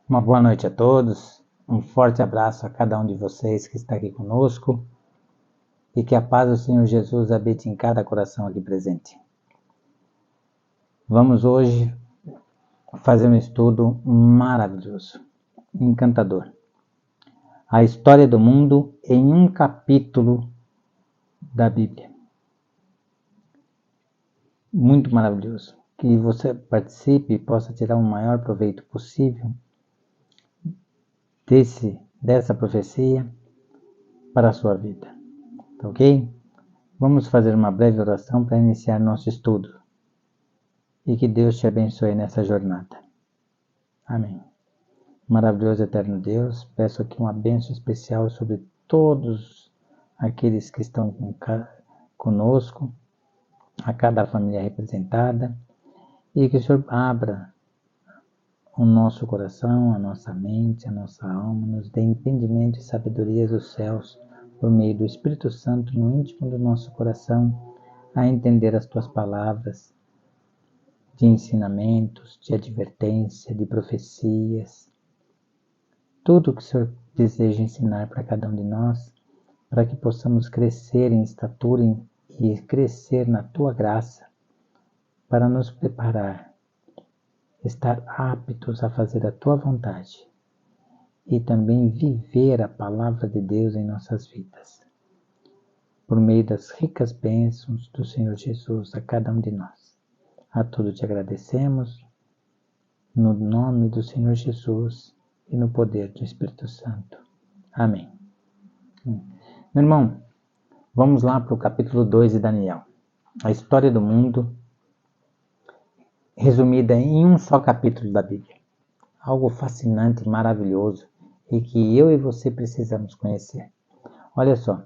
Uma boa noite a todos, um forte abraço a cada um de vocês que está aqui conosco e que a paz do Senhor Jesus habite em cada coração aqui presente. Vamos hoje fazer um estudo maravilhoso, encantador. A história do mundo em um capítulo da Bíblia. Muito maravilhoso. Que você participe e possa tirar o maior proveito possível dessa profecia para a sua vida. Tá ok? Vamos fazer uma breve oração para iniciar nosso estudo. E que Deus te abençoe nessa jornada. Amém. Maravilhoso eterno Deus, peço aqui uma bênção especial sobre todos aqueles que estão conosco, a cada família representada, e que o Senhor abra o nosso coração, a nossa mente, a nossa alma, nos dê entendimento e sabedoria dos céus, por meio do Espírito Santo no íntimo do nosso coração, a entender as tuas palavras de ensinamentos, de advertência, de profecias, tudo o que o Senhor deseja ensinar para cada um de nós, para que possamos crescer em estatura e crescer na tua graça, para nos preparar, estar aptos a fazer a tua vontade e também viver a palavra de Deus em nossas vidas, por meio das ricas bênçãos do Senhor Jesus a cada um de nós. A tudo te agradecemos, no nome do Senhor Jesus e no poder do Espírito Santo. Amém. Meu irmão, vamos lá para o capítulo 2 de Daniel. A história do mundo resumida em um só capítulo da Bíblia. Algo fascinante, maravilhoso e que eu e você precisamos conhecer. Olha só.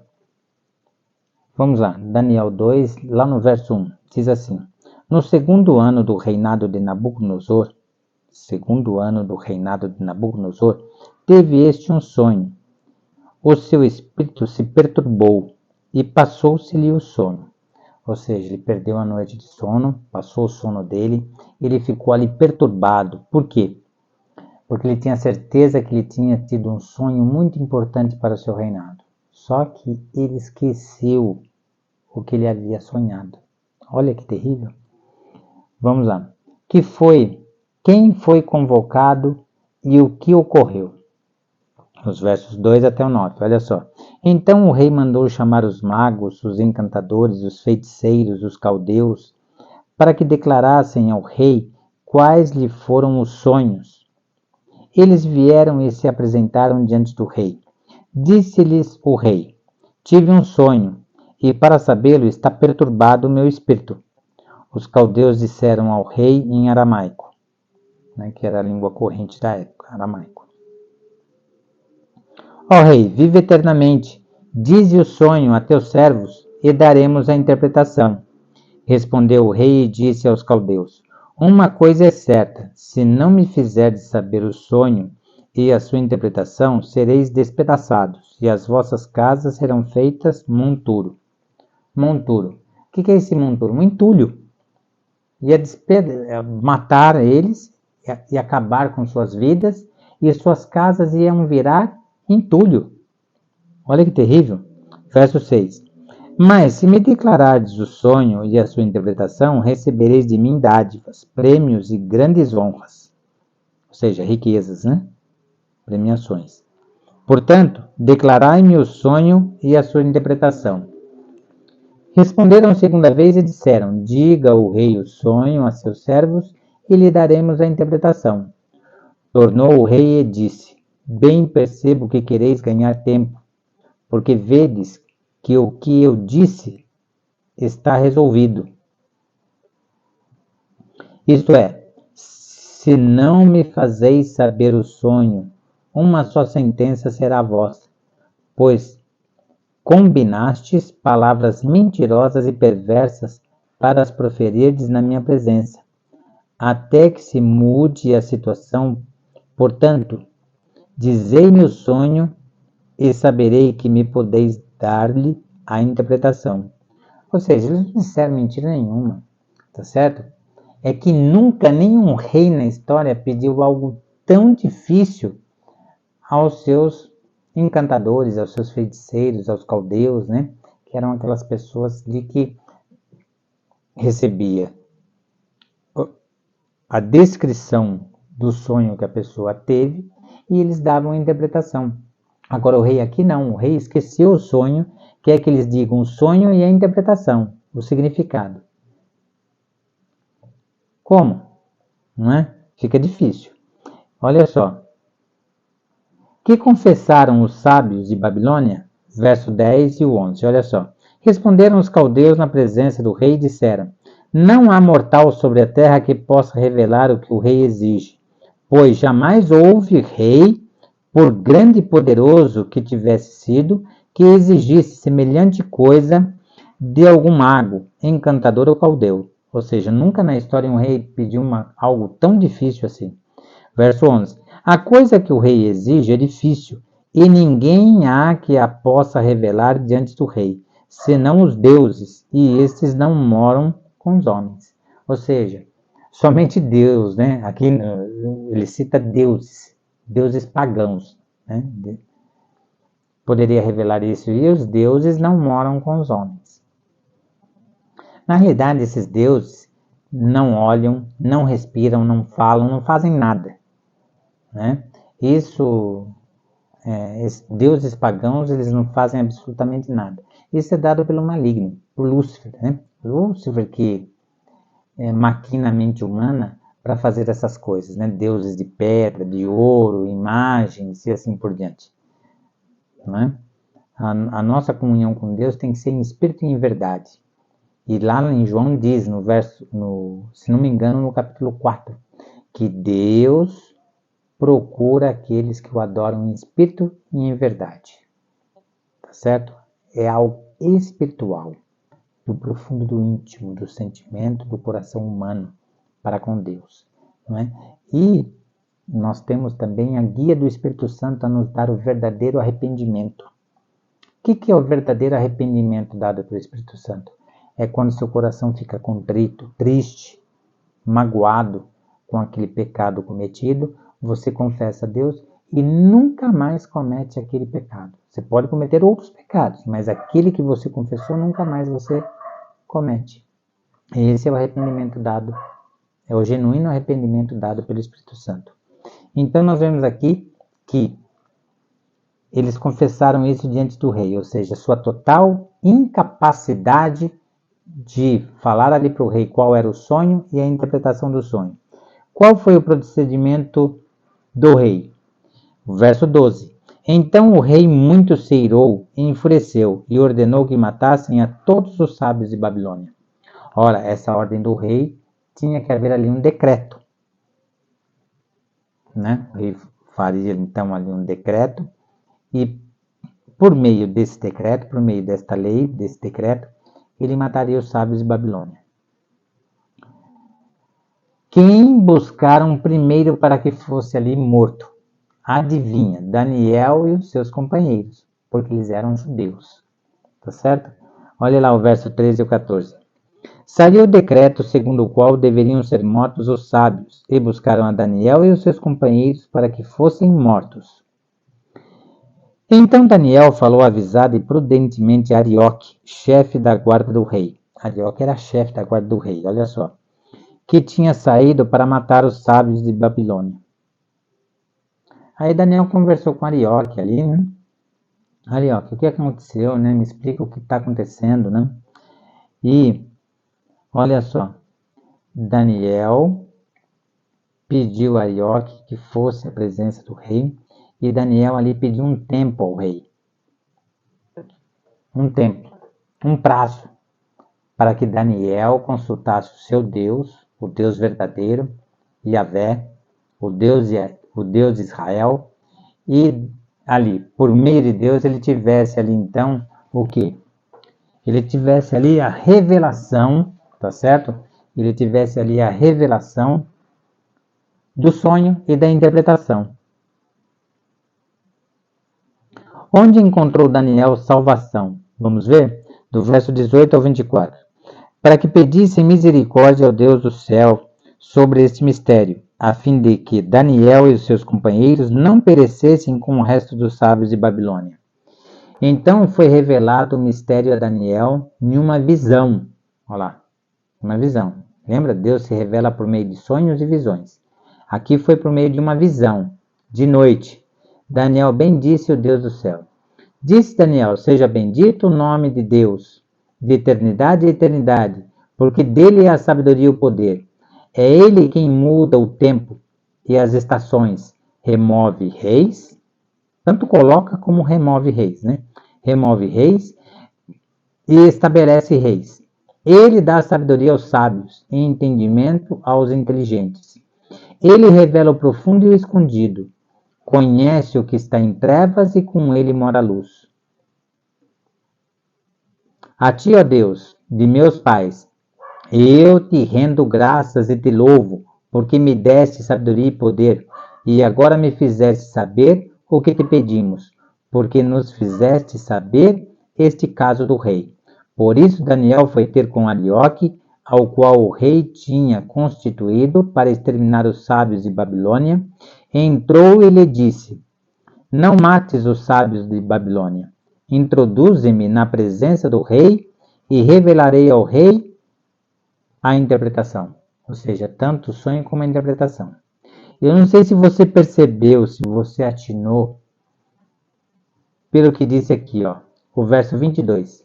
Vamos lá, Daniel 2, lá no verso 1, diz assim: No segundo ano do reinado de Nabucodonosor, teve este um sonho. O seu espírito se perturbou e passou-se-lhe o sono. Ou seja, ele perdeu a noite de sono, passou o sono dele, ele ficou ali perturbado. Por quê? Porque ele tinha certeza que ele tinha tido um sonho muito importante para o seu reinado. Só que ele esqueceu o que ele havia sonhado. Olha que terrível. Vamos lá. Quem foi convocado e o que ocorreu? Os versos 2 até o 9, olha só. Então o rei mandou chamar os magos, os encantadores, os feiticeiros, os caldeus, para que declarassem ao rei quais lhe foram os sonhos. Eles vieram e se apresentaram diante do rei. Disse-lhes o rei: Tive um sonho, e para sabê-lo está perturbado o meu espírito. Os caldeus disseram ao rei em aramaico, que era a língua corrente da época, aramaico: Ó rei, vive eternamente, dize o sonho a teus servos, e daremos a interpretação. Respondeu o rei e disse aos caldeus: Uma coisa é certa, se não me fizerdes saber o sonho e a sua interpretação, sereis despedaçados, e as vossas casas serão feitas monturo. Monturo. O que é esse monturo? Um entulho. Ia matar eles e acabar com suas vidas, e suas casas iam virar entulho. Olha que terrível. Verso 6. Mas se me declarardes o sonho e a sua interpretação, recebereis de mim dádivas, prêmios e grandes honras. Ou seja, riquezas, Premiações. Portanto, declarai-me o sonho e a sua interpretação. Responderam segunda vez e disseram: Diga o rei o sonho a seus servos e lhe daremos a interpretação. Tornou o rei e disse: Bem percebo que quereis ganhar tempo, porque vedes que o que eu disse está resolvido. Isto é, se não me fazeis saber o sonho, uma só sentença será vossa, pois combinastes palavras mentirosas e perversas para as proferirdes na minha presença, até que se mude a situação. Portanto, dizei-me o sonho e saberei que me podeis dar-lhe a interpretação. Ou seja, eles não disseram mentira nenhuma, tá certo? É que nunca nenhum rei na história pediu algo tão difícil aos seus encantadores, aos seus feiticeiros, aos caldeus, né? Que eram aquelas pessoas de que recebia a descrição do sonho que a pessoa teve e eles davam a interpretação. Agora o rei aqui não, o rei esqueceu o sonho, quer que eles digam o sonho e a interpretação, o significado. Como? Não é? Fica difícil. Olha só. Que confessaram os sábios de Babilônia? Verso 10 e 11. Olha só. Responderam os caldeus na presença do rei e disseram: não há mortal sobre a terra que possa revelar o que o rei exige, pois jamais houve rei, por grande e poderoso que tivesse sido, que exigisse semelhante coisa de algum mago, encantador ou caldeu. Ou seja, nunca na história um rei pediu algo tão difícil assim. Verso 11. A coisa que o rei exige é difícil, e ninguém há que a possa revelar diante do rei, senão os deuses, e estes não moram com os homens. Ou seja, somente Deus, né? Aqui ele cita deuses, deuses pagãos, né? Poderia revelar isso, e os deuses não moram com os homens. Na realidade, esses deuses não olham, não respiram, não falam, não fazem nada, né? Deuses pagãos, eles não fazem absolutamente nada. Isso é dado pelo maligno, por Lúcifer, né? Lúcifer que maquina a mente humana para fazer essas coisas, né? Deuses de pedra, de ouro, imagens e assim por diante. Não é? A nossa comunhão com Deus tem que ser em espírito e em verdade. E lá em João diz, se não me engano, no capítulo 4, que Deus procura aqueles que o adoram em espírito e em verdade. Tá certo? É algo espiritual, do profundo do íntimo, do sentimento, do coração humano para com Deus. Não é? E nós temos também a guia do Espírito Santo a nos dar o verdadeiro arrependimento. O que é o verdadeiro arrependimento dado pelo Espírito Santo? É quando seu coração fica contrito, triste, magoado com aquele pecado cometido, você confessa a Deus e nunca mais comete aquele pecado. Você pode cometer outros pecados, mas aquele que você confessou, nunca mais você comete. Esse é o arrependimento dado, é o genuíno arrependimento dado pelo Espírito Santo. Então nós vemos aqui que eles confessaram isso diante do rei, ou seja, sua total incapacidade de falar ali para o rei qual era o sonho e a interpretação do sonho. Qual foi o procedimento do rei? O verso 12. Então o rei muito se irou e enfureceu e ordenou que matassem a todos os sábios de Babilônia. Ora, essa ordem do rei tinha que haver ali um decreto, né? O rei faria então ali um decreto e por meio desse decreto, por meio desta lei, desse decreto, ele mataria os sábios de Babilônia. Quem buscaram primeiro para que fosse ali morto? Adivinha, Daniel e os seus companheiros, porque eles eram judeus. Tá certo? Olha lá o verso 13 e 14. Saiu o decreto segundo o qual deveriam ser mortos os sábios, e buscaram a Daniel e os seus companheiros para que fossem mortos. Então Daniel falou avisado e prudentemente a Arioque, chefe da guarda do rei. Arioque era chefe da guarda do rei, olha só. Que tinha saído para matar os sábios de Babilônia. Aí Daniel conversou com Arioque ali, né? Arioque, o que aconteceu, né? Me explica o que está acontecendo, né? E, olha só, Daniel pediu a Arioque que fosse à presença do rei, e Daniel ali pediu um tempo ao rei. Um tempo, um prazo, para que Daniel consultasse o seu Deus, o Deus verdadeiro, Yahvé, o Deus de Israel, e ali, por meio de Deus, ele tivesse ali então o quê? Ele tivesse ali a revelação, tá certo? Ele tivesse ali a revelação do sonho e da interpretação. Onde encontrou Daniel salvação? Vamos ver? Do verso 18 ao 24. Para que pedissem misericórdia ao Deus do céu sobre este mistério, a fim de que Daniel e os seus companheiros não perecessem com o resto dos sábios de Babilônia. Então foi revelado o mistério a Daniel em uma visão. Olha lá, uma visão. Lembra? Deus se revela por meio de sonhos e visões. Aqui foi por meio de uma visão, de noite. Daniel bendisse o Deus do céu. Disse Daniel: seja bendito o nome de Deus, de eternidade a eternidade, porque dele é a sabedoria e o poder. É ele quem muda o tempo e as estações, remove reis, tanto coloca como remove reis, né? Remove reis e estabelece reis. Ele dá sabedoria aos sábios e entendimento aos inteligentes. Ele revela o profundo e o escondido. Conhece o que está em trevas e com ele mora a luz. A ti, ó Deus, de meus pais, eu te rendo graças e te louvo, porque me deste sabedoria e poder, e agora me fizeste saber o que te pedimos, porque nos fizeste saber este caso do rei. Por isso Daniel foi ter com Arioque, ao qual o rei tinha constituído para exterminar os sábios de Babilônia, entrou e lhe disse: não mates os sábios de Babilônia. Introduze-me na presença do rei e revelarei ao rei a interpretação. Ou seja, tanto o sonho como a interpretação. Eu não sei se você percebeu, se você atinou, pelo que disse aqui, ó, o verso 22.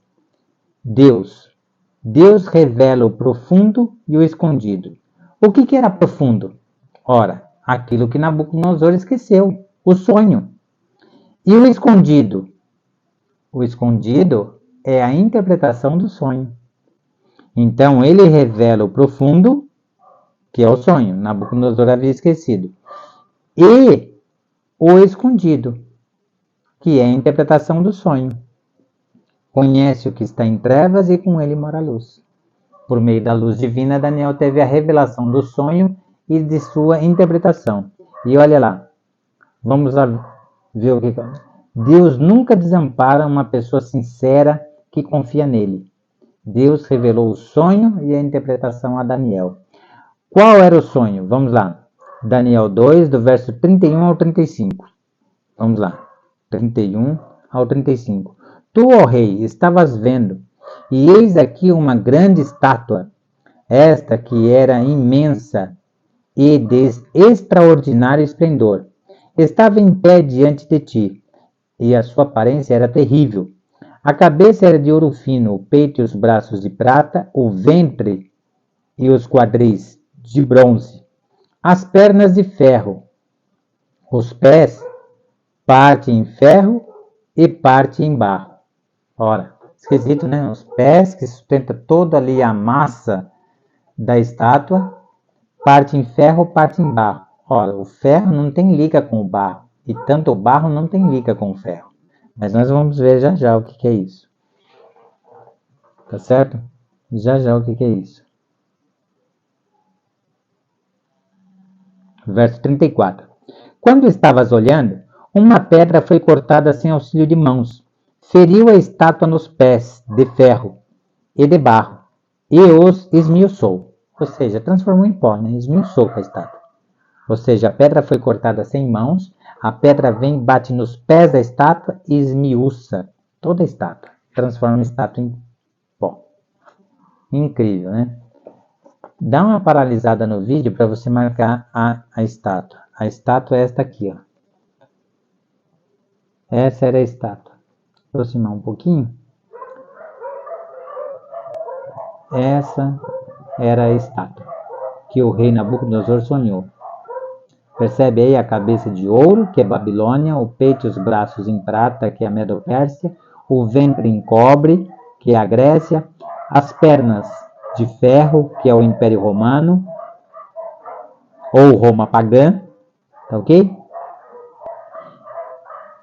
Deus revela o profundo e o escondido. O que era profundo? Ora, aquilo que Nabucodonosor esqueceu, o sonho. E o escondido? O escondido é a interpretação do sonho. Então, ele revela o profundo, que é o sonho. Nabucodonosor havia esquecido. E o escondido, que é a interpretação do sonho. Conhece o que está em trevas e com ele mora a luz. Por meio da luz divina, Daniel teve a revelação do sonho e de sua interpretação. E olha lá, vamos lá ver o que... Deus nunca desampara uma pessoa sincera que confia nele. Deus revelou o sonho e a interpretação a Daniel. Qual era o sonho? Vamos lá. Daniel 2, do verso 31 ao 35. Vamos lá. 31 ao 35. Tu, ó rei, estavas vendo, e eis aqui uma grande estátua, esta que era imensa e de extraordinário esplendor. Estava em pé diante de ti, e a sua aparência era terrível. A cabeça era de ouro fino, o peito e os braços de prata, o ventre e os quadris de bronze, as pernas de ferro, os pés, parte em ferro e parte em barro. Ora, esquisito, né? Os pés, que sustenta toda ali a massa da estátua, parte em ferro, parte em barro. Ora, o ferro não tem liga com o barro, e tanto o barro não tem liga com o ferro. Mas nós vamos ver já já o que é isso. Tá certo? Já já o que é isso. Verso 34. Quando estavas olhando, uma pedra foi cortada sem auxílio de mãos. Feriu a estátua nos pés, de ferro e de barro, e os esmiuçou. Ou seja, transformou em pó, né? Esmiuçou a estátua. Ou seja, a pedra foi cortada sem mãos, a pedra vem, bate nos pés da estátua e esmiuça toda a estátua. Transforma a estátua em pó. Incrível, né? Dá uma paralisada no vídeo para você marcar a estátua. A estátua é esta aqui, ó. Essa era a estátua. Vou aproximar um pouquinho. Essa era a estátua que o rei Nabucodonosor sonhou. Percebe aí a cabeça de ouro, que é Babilônia, o peito e os braços em prata, que é a Medo-Pérsia, o ventre em cobre, que é a Grécia, as pernas de ferro, que é o Império Romano, ou Roma pagã, tá ok?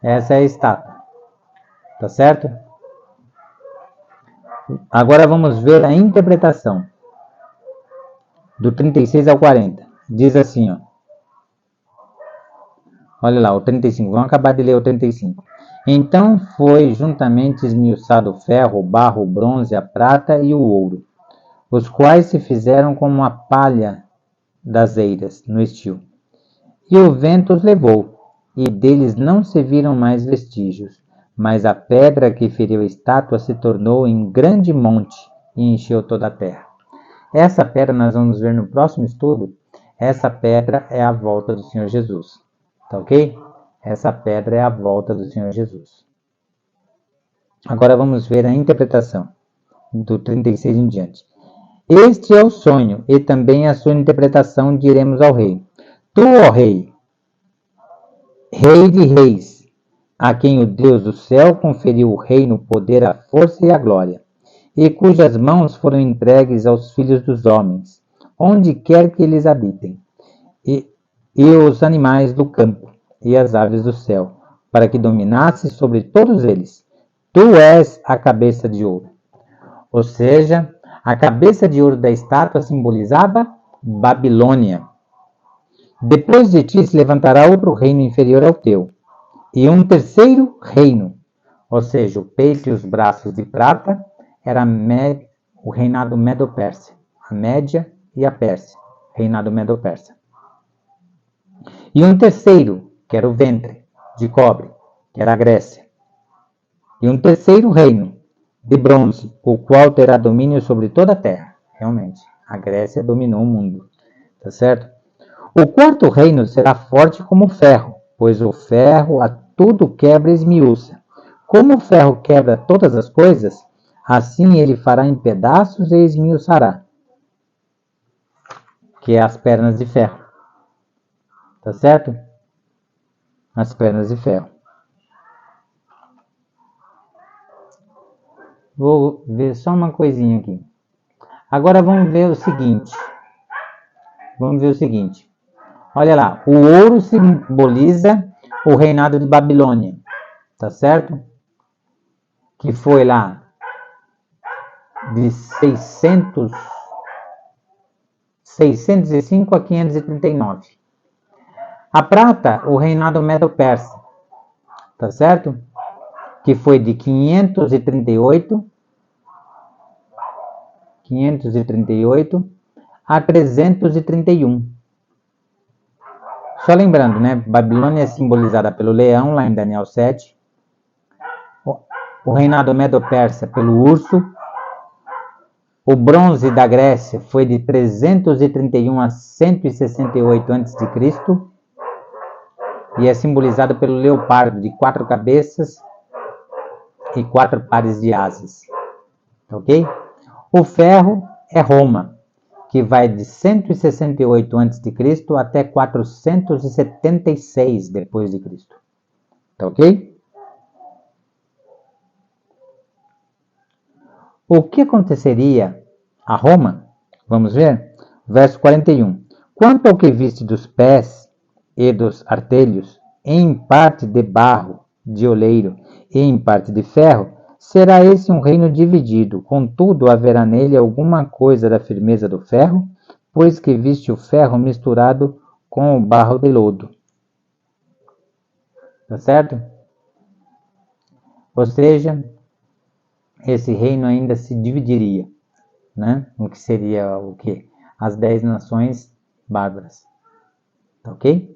Essa é a estátua, tá certo? Agora vamos ver a interpretação, do 36 ao 40. Diz assim, ó. Olha lá, o 35. Vamos acabar de ler o 35. Então foi juntamente esmiuçado o ferro, o barro, o bronze, a prata e o ouro, os quais se fizeram como a palha das eiras, no estio. E o vento os levou, e deles não se viram mais vestígios. Mas a pedra que feriu a estátua se tornou em grande monte e encheu toda a terra. Essa pedra nós vamos ver no próximo estudo. Essa pedra é a volta do Senhor Jesus. Tá ok? Essa pedra é a volta do Senhor Jesus. Agora vamos ver a interpretação do 36 em diante. Este é o sonho e também a sua interpretação, diremos ao rei. Tu, ó rei, rei de reis, a quem o Deus do céu conferiu o reino, o poder, a força e a glória, e cujas mãos foram entregues aos filhos dos homens, onde quer que eles habitem, e os animais do campo, e as aves do céu, para que dominasse sobre todos eles. Tu és a cabeça de ouro. Ou seja, a cabeça de ouro da estátua simbolizava Babilônia. Depois de ti se levantará outro reino inferior ao teu, e um terceiro reino, ou seja, o peito e os braços de prata, era o reinado Medo-Persa, a Média e a Pérsia, reinado Medo-Persa. E um terceiro, que era o ventre, de cobre, que era a Grécia. E um terceiro reino, de bronze, o qual terá domínio sobre toda a terra. Realmente, a Grécia dominou o mundo, tá certo? O quarto reino será forte como o ferro, pois o ferro a tudo quebra e esmiuça. Como o ferro quebra todas as coisas, assim ele fará em pedaços e esmiuçará, que é as pernas de ferro. Tá certo? As pernas de ferro. Vou ver só uma coisinha aqui. Agora vamos ver o seguinte. Olha lá, o ouro simboliza o reinado de Babilônia, tá certo? Que foi lá de 605 a 539. A prata, o reinado Medo-Persa, tá certo? Que foi de 538 a 331. Só lembrando, né? Babilônia é simbolizada pelo leão, lá em Daniel 7. O reinado Medo-Persa pelo urso. O bronze da Grécia foi de 331 a 168 a.C. E é simbolizado pelo leopardo de 4 cabeças e 4 pares de asas. Ok? O ferro é Roma, que vai de 168 a.C. até 476 depois de Cristo. Tá ok? O que aconteceria a Roma? Vamos ver? Verso 41. Quanto ao que viste dos pés e dos artelhos, em parte de barro, de oleiro, e em parte de ferro, será esse um reino dividido. Contudo, haverá nele alguma coisa da firmeza do ferro, pois que viste o ferro misturado com o barro de lodo. Tá certo? Ou seja, esse reino ainda se dividiria, né? O que seria o quê? As 10 nações bárbaras. Tá ok?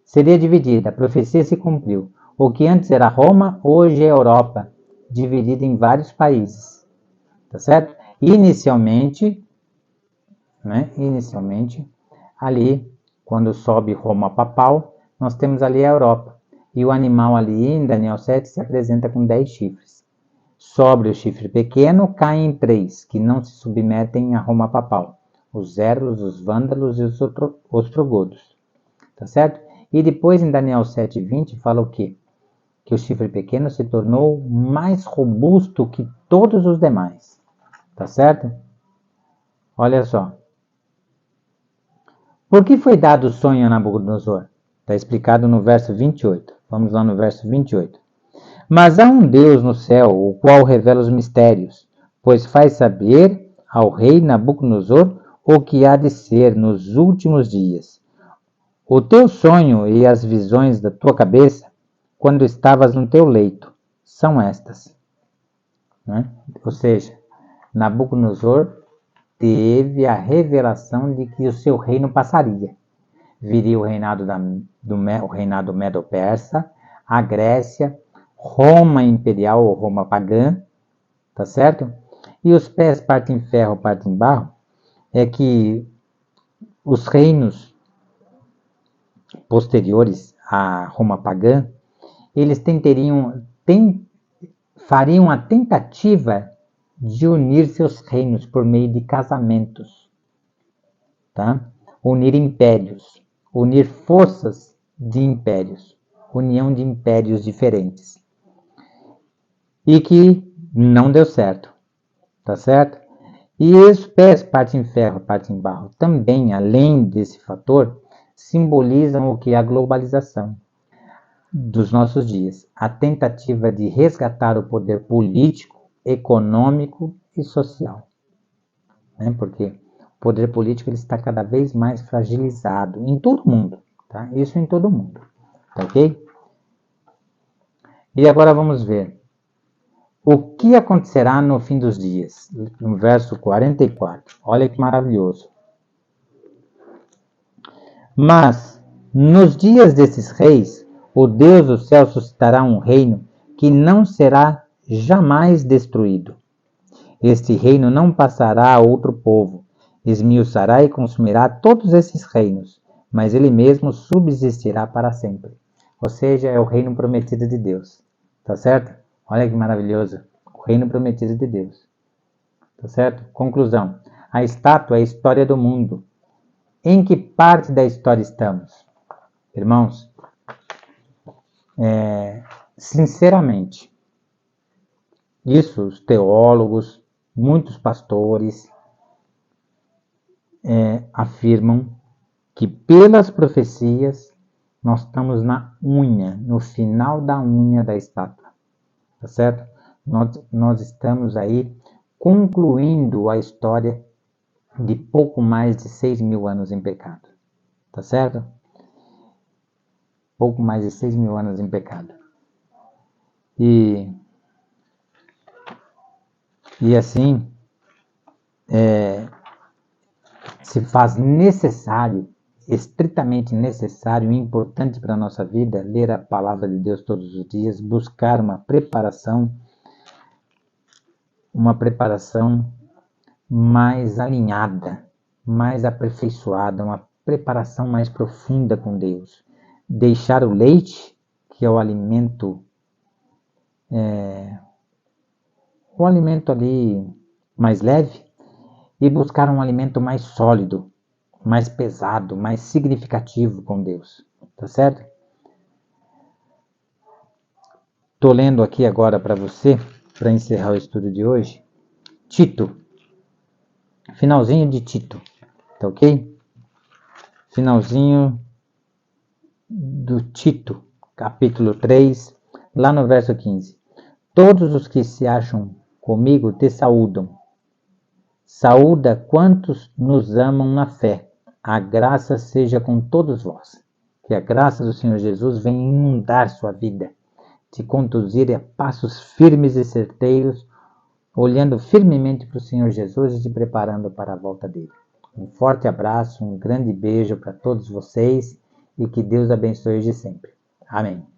Seria dividida, a profecia se cumpriu. O que antes era Roma, hoje é Europa, dividida em vários países. Tá certo? Inicialmente, ali, quando sobe Roma papal, nós temos ali a Europa. E o animal ali, em Daniel 7, se apresenta com 10 chifres. Sobre o chifre pequeno, caem 3, que não se submetem a Roma papal. Os Érulos, os Vândalos e os Ostrogodos. Tá certo? E depois, em Daniel 7:20, fala o quê? Que o chifre pequeno se tornou mais robusto que todos os demais. Tá certo? Olha só. Por que foi dado o sonho a Nabucodonosor? Está explicado no verso 28. Vamos lá no verso 28. Mas há um Deus no céu, o qual revela os mistérios, pois faz saber ao rei Nabucodonosor o que há de ser nos últimos dias. O teu sonho e as visões da tua cabeça, quando estavas no teu leito, são estas. Né? Ou seja, Nabucodonosor teve a revelação de que o seu reino passaria. Viria o reinado, o reinado Medo-Persa, a Grécia, Roma imperial ou Roma pagã, tá certo? E os pés partem ferro, partem barro, é que os reinos posteriores à Roma pagã, eles fariam a tentativa de unir seus reinos por meio de casamentos, tá? Unir impérios, unir forças de impérios, união de impérios diferentes. E que não deu certo, tá certo? E os pés, parte em ferro, parte em barro, também, além desse fator, simbolizam o que é a globalização dos nossos dias, a tentativa de resgatar o poder político, econômico e social, né? Porque o poder político ele está cada vez mais fragilizado em todo o mundo, tá? Isso em todo o mundo, tá ok? E agora vamos ver o que acontecerá no fim dos dias, no verso 44. Olha que maravilhoso. Mas, nos dias desses reis, o Deus do céu suscitará um reino que não será jamais destruído. Este reino não passará a outro povo, esmiuçará e consumirá todos esses reinos, mas ele mesmo subsistirá para sempre. Ou seja, é o reino prometido de Deus. Tá certo? Olha que maravilhoso. O reino prometido de Deus. Tá certo? Conclusão. A estátua é a história do mundo. Em que parte da história estamos? Irmãos, sinceramente, isso os teólogos, muitos pastores afirmam que pelas profecias nós estamos na unha, no final da unha da estátua, tá certo? Nós estamos aí concluindo a história de pouco mais de 6.000 anos em pecado, tá certo? Pouco mais de 6.000 anos em pecado. E assim, se faz necessário, estritamente necessário e importante para a nossa vida, ler a palavra de Deus todos os dias, buscar uma preparação mais alinhada, mais aperfeiçoada, uma preparação mais profunda com Deus. Deixar o leite, que é o alimento ali mais leve, e buscar um alimento mais sólido, mais pesado, mais significativo com Deus, tá certo? Estou lendo aqui agora para você, para encerrar o estudo de hoje, Tito, finalzinho de Tito, tá ok? Finalzinho do Tito, capítulo 3, lá no verso 15. Todos os que se acham comigo te saúdam. Saúda quantos nos amam na fé. A graça seja com todos vós. Que a graça do Senhor Jesus venha inundar sua vida, te conduzir a passos firmes e certeiros, olhando firmemente para o Senhor Jesus e te preparando para a volta dele. Um forte abraço, um grande beijo para todos vocês e que Deus abençoe de sempre. Amém.